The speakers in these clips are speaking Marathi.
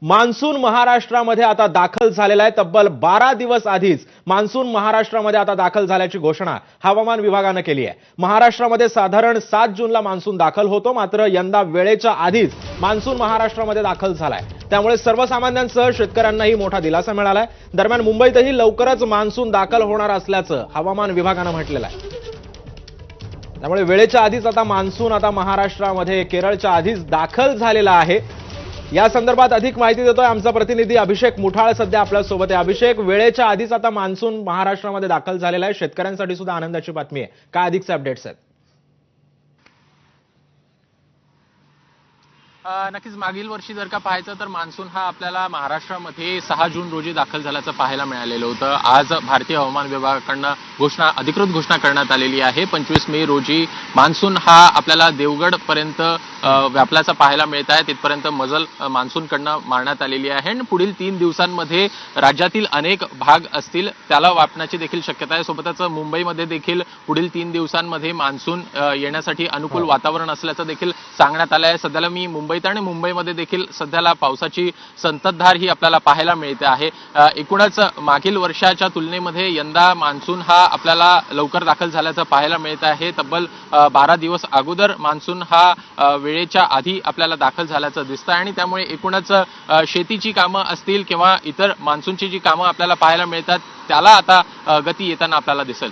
मान्सून महाराष्ट्रामध्ये आता दाखल झालेला आहे। तब्बल 12 दिवस आधीच मान्सून महाराष्ट्रामध्ये आता दाखल झाल्याची घोषणा हवामान विभागानं केली आहे। महाराष्ट्रामध्ये साधारण 7 जूनला मान्सून दाखल होतो, मात्र यंदा वेळेच्या आधीच मान्सून महाराष्ट्रामध्ये दाखल झालाय। त्यामुळे सर्वसामान्यांसह शेतकऱ्यांनाही मोठा दिलासा मिळालाय। दरम्यान मुंबईतही लवकरच मान्सून दाखल होणार असल्याचं हवामान विभागानं म्हटलेलं आहे। त्यामुळे वेळेच्या आधीच आता मान्सून महाराष्ट्रामध्ये केरळच्या आधीच दाखल झालेला आहे। या संदर्भात अधिक माहिती देतोय आमचा प्रतिनिधी अभिषेक मुठाळ सध्या आपल्या सोबत आहे। अभिषेक, वेळेच्या आधीच आता मान्सून महाराष्ट्रामध्ये दाखल झालेला आहे, शेतकऱ्यांसाठी सुद्धा आनंदाची बातमी आहे। काय अधिकचे अपडेट्स आहेत? नक्कीच मागील वर्षी जर का पाहायचं तर मान्सून हा आपल्याला महाराष्ट्रामध्ये 6 जून रोजी दाखल झाल्याचं पाहायला मिळालेलं होतं। आज भारतीय हवामान विभागाकडनं अधिकृत घोषणा करण्यात आलेली आहे। 25 मे रोजी मान्सून हा आपल्याला देवगड पर्यंत व्यापल्याचा पाहायला मिळत आहे। तिथपर्यंत मजल मान्सूनकडनं मारण्यात आलेली आहे आणि पुढील 3 दिवसांमध्ये राज्यातील अनेक भाग असतील त्याला व्यापण्याची देखील शक्यता आहे। सोबतच मुंबईमध्ये देखील पुढील 3 दिवसांमध्ये मान्सून येण्यासाठी अनुकूल वातावरण असल्याचं देखील सांगण्यात आलं आहे। सध्याला मी मुंबईत आणि मुंबईमध्ये देखील सध्याला पावसाची संततधार ही आपल्याला पाहायला मिळते आहे। एकूणच मागील वर्षाच्या तुलनेमध्ये यंदा मान्सून हा आपल्याला लवकर दाखल झाल्याचं पाहायला मिळत आहे। तब्बल 12 दिवस अगोदर मान्सून हा वेळेच्या आधी आपल्याला दाखल झाल्याचं दिसतं आणि त्यामुळे एकूणच शेतीची कामं असतील किंवा इतर मान्सूनची जी कामं आपल्याला पाहायला मिळतात त्याला आता गती येताना आपल्याला दिसेल।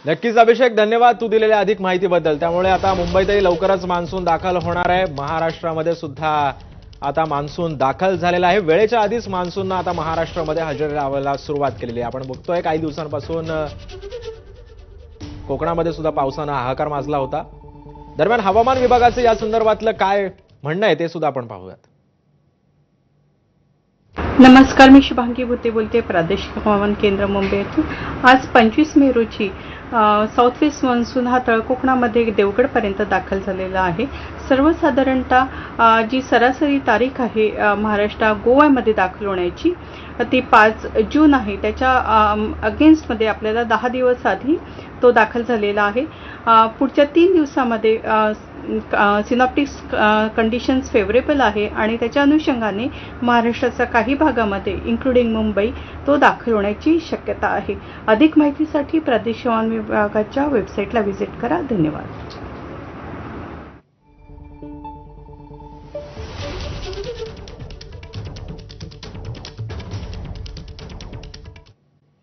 नक्कीच अभिषेक, धन्यवाद तू दिलेल्या अधिक माहितीबद्दल। त्यामुळे आता मुंबईतही लवकरच मान्सून दाखल होणार आहे। महाराष्ट्रामध्ये सुद्धा आता मान्सून दाखल झालेला आहे। वेळेच्या आधीच मान्सूननं आता महाराष्ट्रामध्ये हजेरी लावायला सुरुवात केलेली आहे। आपण बघतोय काही दिवसांपासून कोकणामध्ये सुद्धा पावसानं हाहाकार माजला होता। दरम्यान हवामान विभागाचं या संदर्भातलं काय म्हणणं आहे ते सुद्धा आपण पाहूयात। नमस्कार, मी शुभांगी भुते बोलते, प्रादेशिक हवामान केंद्र मुंबई येथून। आज 25 मे रोजी साऊथ वेस्ट मान्सून हा तळकोकणामध्ये देवगडपर्यंत दाखल झालेला आहे। सर्वसाधारणतः जी सरासरी तारीख आहे महाराष्ट्र गोव्यामध्ये दाखल होण्याची ती 5 जून आहे। त्याच्या अगेन्स्टमध्ये आपल्याला 10 दिवस आधी तो दाखल झालेला आहे। पुढच्या 3 दिवसामध्ये सिनॉप्टिक्स कंडिशन्स फेवरेबल आहे आणि त्याच्या अनुषंगाने महाराष्ट्राच्या काही भागामध्ये इन्क्लुडिंग मुंबई तो दाखल होण्याची शक्यता आहे। अधिक माहितीसाठी प्रादेशिक हवामान विभागाच्या वेबसाईटला व्हिजिट करा। धन्यवाद।